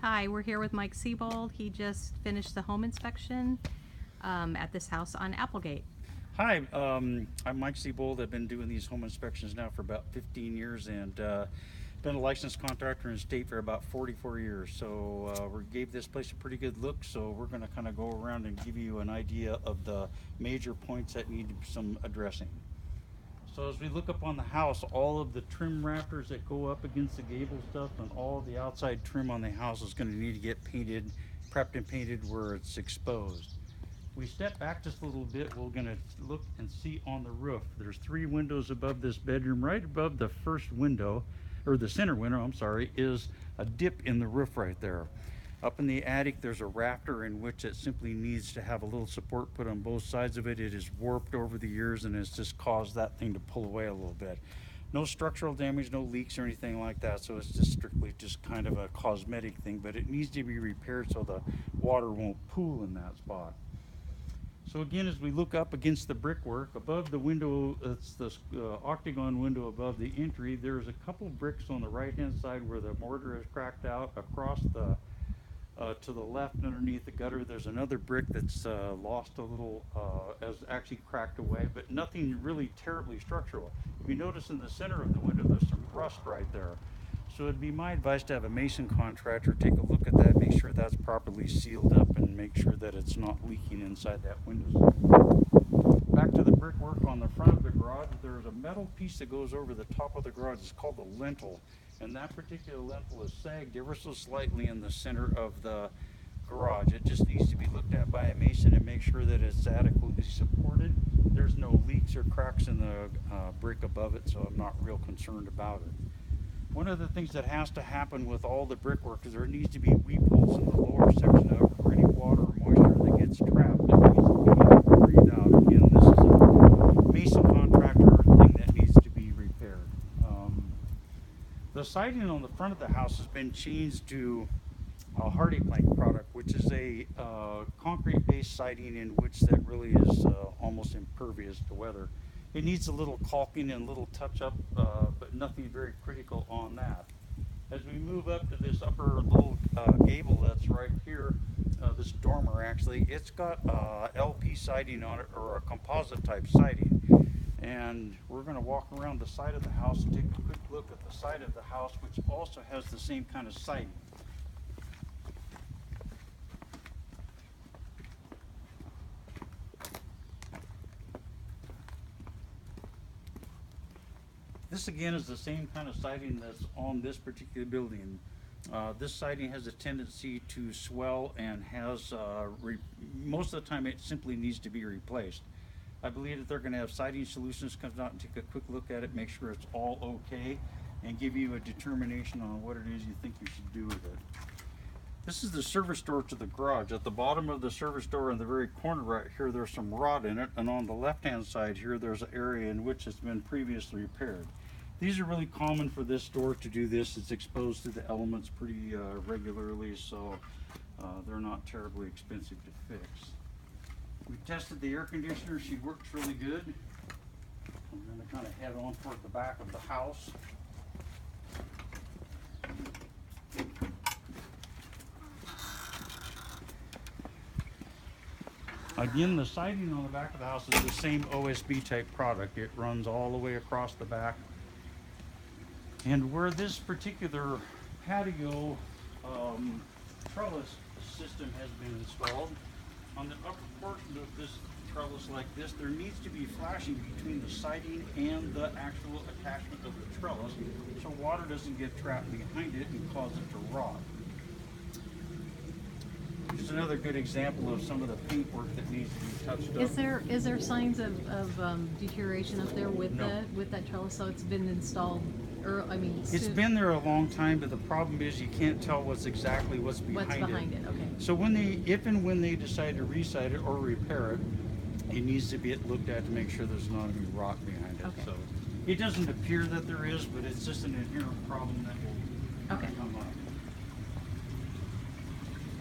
Hi, we're here with Mike Siebold. He just finished the home inspection at this house on Applegate. Hi, I'm Mike Siebold. I've been doing these home inspections now for about 15 years and been a licensed contractor in the state for about 44 years. So we gave this place a pretty good look. So we're going to kind of go around and give you an idea of the major points that need some addressing. So as we look up on the house, all of the trim rafters that go up against the gable stuff and all of the outside trim on the house is going to need to get painted, prepped and painted where it's exposed. We step back just a little bit, we're going to look and see on the roof. There's 3 windows above this bedroom. Right above the first window, or the center window, I'm sorry, is a dip in the roof right there. Up in the attic, there's a rafter in which it simply needs to have a little support put on both sides of it. It is warped over the years and has just caused that thing to pull away a little bit. No structural damage, no leaks or anything like that, so it's just strictly just kind of a cosmetic thing, but it needs to be repaired so the water won't pool in that spot. So again, as we look up against the brickwork, above the window, it's the octagon window above the entry, there's a couple bricks on the right-hand side where the mortar is cracked out. Across the to the left underneath the gutter, there's another brick that's lost a little, as actually cracked away, but nothing really terribly structural. If you notice in the center of the window, there's some rust right there. So it'd be my advice to have a mason contractor take a look at that, make sure that's properly sealed up, and make sure that it's not leaking inside that window. Back to the brickwork on the front of the garage, there's a metal piece that goes over the top of the garage. It's called the lintel, and that particular lintel is sagged ever so slightly in the center of the garage. It just needs to be looked at by a mason and make sure that it's adequately supported. There's no leaks or cracks in the brick above it, so I'm not real concerned about it. One of the things that has to happen with all the brickwork is there needs to be weep holes in the lower section of it for any water or moisture that gets trapped. It needs to be breathed out. Again, this is a mason contractor thing that needs to be repaired. The siding on the front of the house has been changed to a hardy plank product, which is a concrete-based siding in which that really is almost impervious to weather. It needs a little caulking and a little touch-up, but nothing very critical on that. As we move up to this upper little gable that's right here, this dormer actually, it's got LP siding on it, or a composite type siding. And we're going to walk around the side of the house and take a quick look at the side of the house, which also has the same kind of siding. This again is the same kind of siding that's on this particular building. This siding has a tendency to swell and has, most of the time it simply needs to be replaced. I believe that they're going to have siding solutions come out and take a quick look at it, make sure it's all okay, and give you a determination on what it is you think you should do with it. This is the service door to the garage. At the bottom of the service door in the very corner right here, there's some rot in it, and on the left-hand side here, there's an area in which it's been previously repaired. These are really common for this door to do this. It's exposed to the elements pretty regularly, so they're not terribly expensive to fix. We tested the air conditioner. She works really good. I'm going to kind of head on toward the back of the house. Again, the siding on the back of the house is the same OSB type product. It runs all the way across the back. And where this particular patio trellis system has been installed, on the upper portion of this trellis like this, there needs to be flashing between the siding and the actual attachment of the trellis so water doesn't get trapped behind it and cause it to rot. Just another good example of some of the paintwork that needs to be touched up. Is there signs of deterioration up there with No. with that trellis? So it's been installed, or I mean, It's been there a long time, but the problem is you can't tell what's behind what's behind it. Okay. So when if and when they decide to reside it or repair it, it needs to be looked at to make sure there's not any rot behind it. Okay. So it doesn't appear that there is, but it's just an inherent problem that will come up.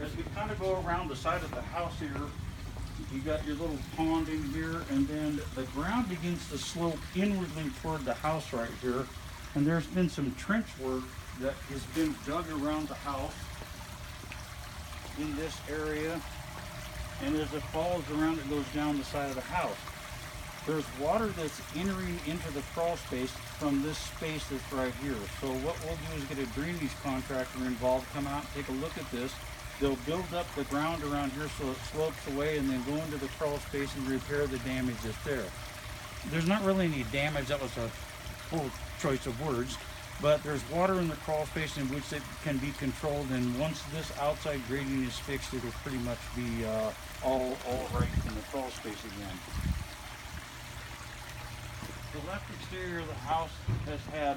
As we kind of go around the side of the house here, you got your little pond in here, and then the ground begins to slope inwardly toward the house right here. And there's been some trench work that has been dug around the house in this area, and as it follows around, it goes down the side of the house. There's water that's entering into the crawl space from this space that's right here. So what we'll do is get a drainage contractor involved, come out, take a look at this. They'll build up the ground around here so it slopes away, and then go into the crawl space and repair the damage that's there. There's not really any damage, that was a poor choice of words, but there's water in the crawl space in which it can be controlled, and once this outside grading is fixed, it'll pretty much be all right in the crawl space again. The left exterior of the house has had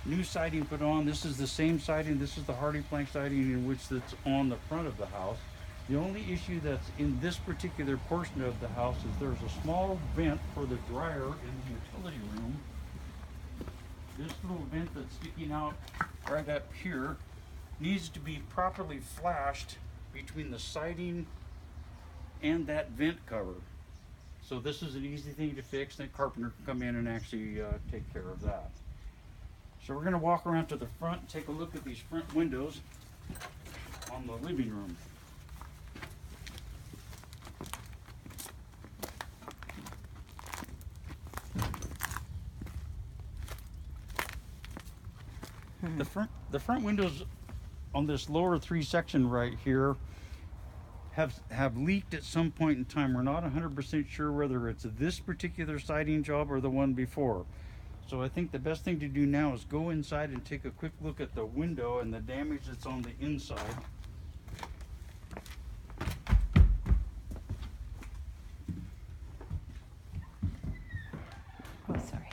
new siding put on. This is the same siding. This is the hardy plank siding in which that's on the front of the house. The only issue that's in this particular portion of the house is there's a small vent for the dryer in the utility room. This little vent that's sticking out right up here needs to be properly flashed between the siding and that vent cover. So this is an easy thing to fix. The carpenter can come in and actually take care of that. So we're going to walk around to the front and take a look at these front windows on the living room. The front windows on this lower three section right here have leaked at some point in time. We're not 100% sure whether it's this particular siding job or the one before. So I think the best thing to do now is go inside and take a quick look at the window and the damage that's on the inside. Oh, sorry.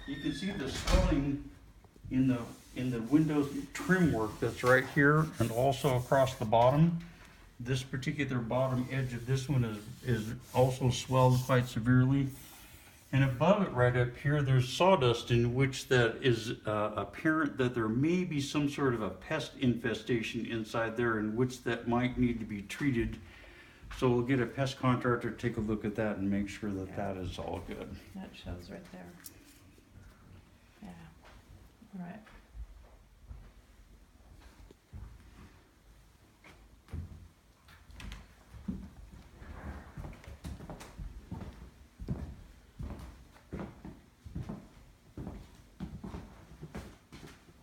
You can see the swelling in the window trim work that's right here and also across the bottom. This particular bottom edge of this one is also swelled quite severely. And above it right up here, there's sawdust in which that is apparent that there may be some sort of a pest infestation inside there in which that might need to be treated. So we'll get a pest contractor to take a look at that and make sure that that is all good. That shows right there. Yeah. All right.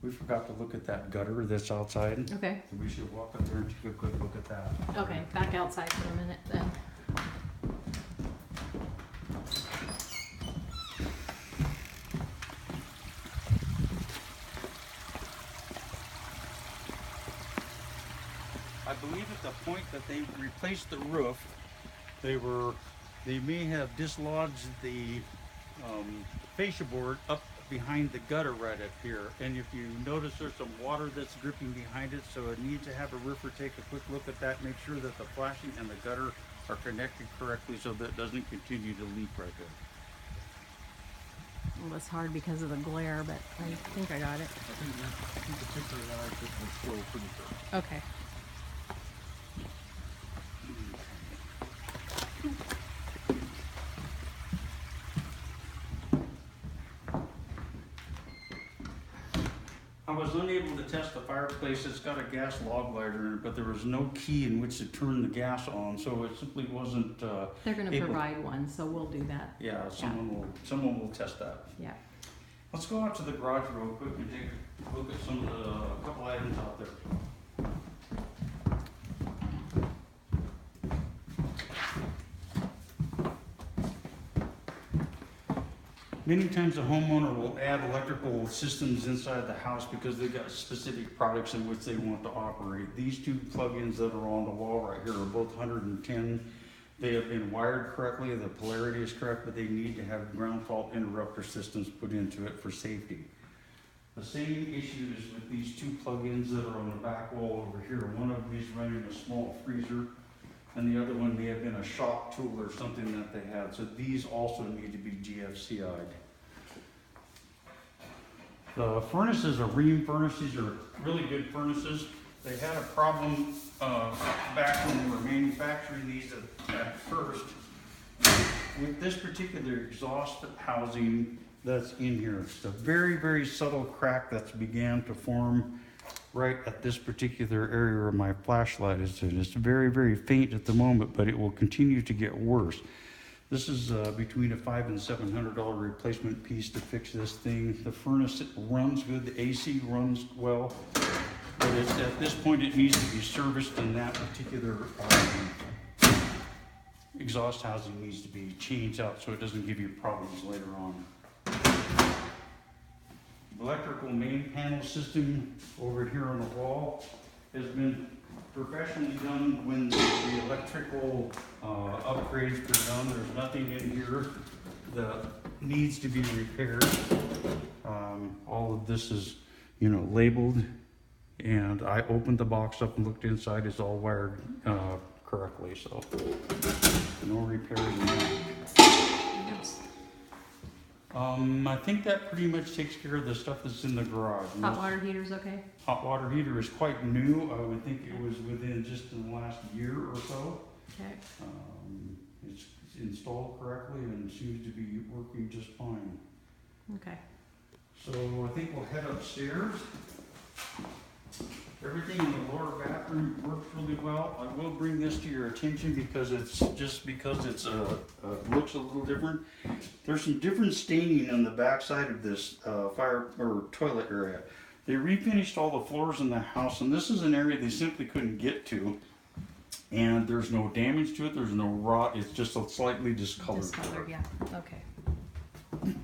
We forgot to look at that gutter that's outside. Okay. So we should walk up there and take a quick look at that. Okay, back outside for a minute then. I believe at the point that they replaced the roof, they may have dislodged the fascia board up behind the gutter right up here. And if you notice, there's some water that's dripping behind it, so it needs to have a roofer take a quick look at that, make sure that the flashing and the gutter are connected correctly so that it doesn't continue to leak right there. Well, it's hard because of the glare, but I think I got it. I think the picture that I took was still pretty good. Okay. I was unable to test the fireplace. It's got a gas log lighter in it, but there was no key in which to turn the gas on, so it simply wasn't They're gonna able- provide one, so we'll do that. Yeah, someone will test that. Yeah. Let's go out to the garage real quick and take a look at a couple items out there. Many times a homeowner will add electrical systems inside the house because they've got specific products in which they want to operate. These two plugins that are on the wall right here are both 110. They have been wired correctly, the polarity is correct, but they need to have ground fault interrupter systems put into it for safety. The same issue is with these two plugins that are on the back wall over here. One of them is running a small freezer, and the other one may have been a shock tool or something that they had. So these also need to be GFCI'd. The furnaces are Rheem furnaces. These are really good furnaces. They had a problem back when they were manufacturing these at first with this particular exhaust housing that's in here. It's a very, very subtle crack that's began to form right at this particular area where my flashlight is in. It's very, very faint at the moment, but it will continue to get worse. This is between a $500 and $700 replacement piece to fix this thing. The furnace runs good, the AC runs well, but at this point it needs to be serviced, and that particular exhaust housing needs to be changed out so it doesn't give you problems later on. Electrical main panel system over here on the wall has been professionally done when the electrical upgrades were done. There's nothing in here that needs to be repaired. All of this is, you know, labeled, and I opened the box up and looked inside. It's all wired correctly, so no repairs in that. I think that pretty much takes care of the stuff that's in the garage. Hot water heater's okay? Hot water heater is quite new. I would think it was within just in the last year or so. Okay. It's installed correctly and seems to be working just fine. Okay. So I think we'll head upstairs. Everything in the lower bathroom works really well. I will bring this to your attention because it's looks a little different. There's some different staining on the back side of this fire or toilet area. They refinished all the floors in the house, and this is an area they simply couldn't get to. And there's no damage to it. There's no rot. It's just a slightly discolored. Discolored, yeah. Okay.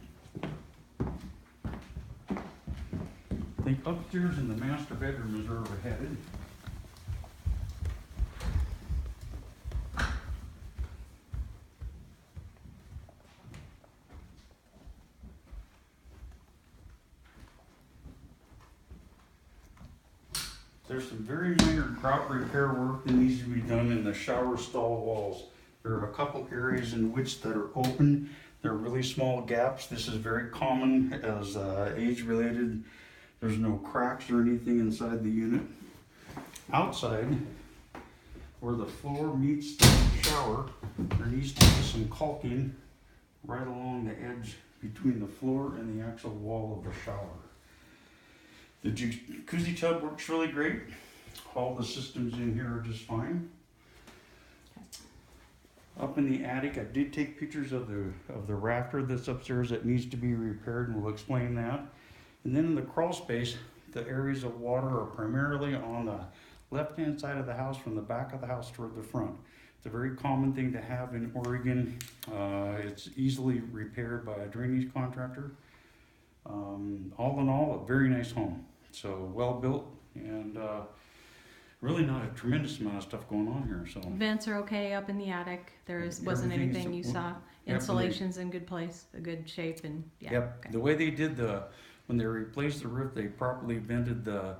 I think upstairs in the master bedroom is where we're headed. There's some very minor grout repair work that needs to be done in the shower stall walls. There are a couple areas in which that are open. There are really small gaps. This is very common as age-related. There's no cracks or anything inside the unit. Outside, where the floor meets the shower, there needs to be some caulking right along the edge between the floor and the actual wall of the shower. The jacuzzi tub works really great. All the systems in here are just fine. Up in the attic, I did take pictures of the rafter that's upstairs that needs to be repaired, and we'll explain that. And then in the crawl space, the areas of water are primarily on the left-hand side of the house from the back of the house toward the front. It's a very common thing to have in Oregon. It's easily repaired by a drainage contractor. All in all, a very nice home. So well built, and really not a tremendous amount of stuff going on here. So Vents are okay up in the attic. Wasn't Everything's- anything you saw. Yep, Insulation's in good place, a good shape, and yeah. Yep, Okay. the way they did when they replaced the roof, they properly vented the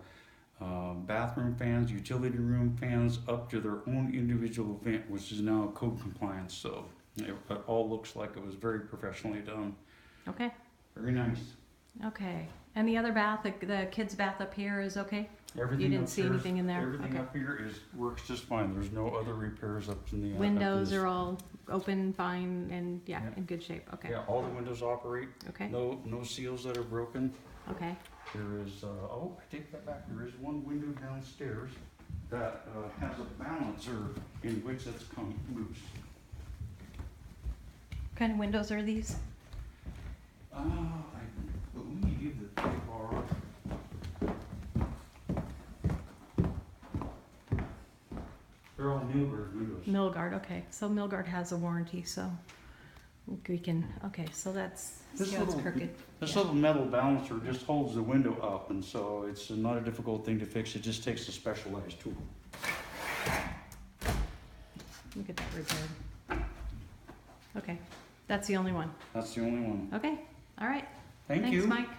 bathroom fans, utility room fans up to their own individual vent, which is now code compliance. So it all looks like it was very professionally done. Okay. Very nice. Okay. And the other bath, the kids' bath up here is okay? Everything You didn't see upstairs- anything in there? Everything Okay. up here works just fine. There's no other repairs up in the Windows are all open, fine, and yeah, Yeah. in good shape. Okay. Yeah, all the windows operate. Okay. No seals that are broken. Okay. There is, I take that back. There is one window downstairs that has a balancer in which that's come loose. What kind of windows are these? I believe that they are. They're all Milgard windows. Milgard, okay. So Milgard has a warranty, so we can, okay, so that's, This yeah, it's little- crooked. This Yeah. little metal balancer just holds the window up, and so it's not a difficult thing to fix. It just takes a specialized tool. Look at that repaired. Okay, that's the only one. That's the only one. Okay, all right. Thank you. Thanks, Mike.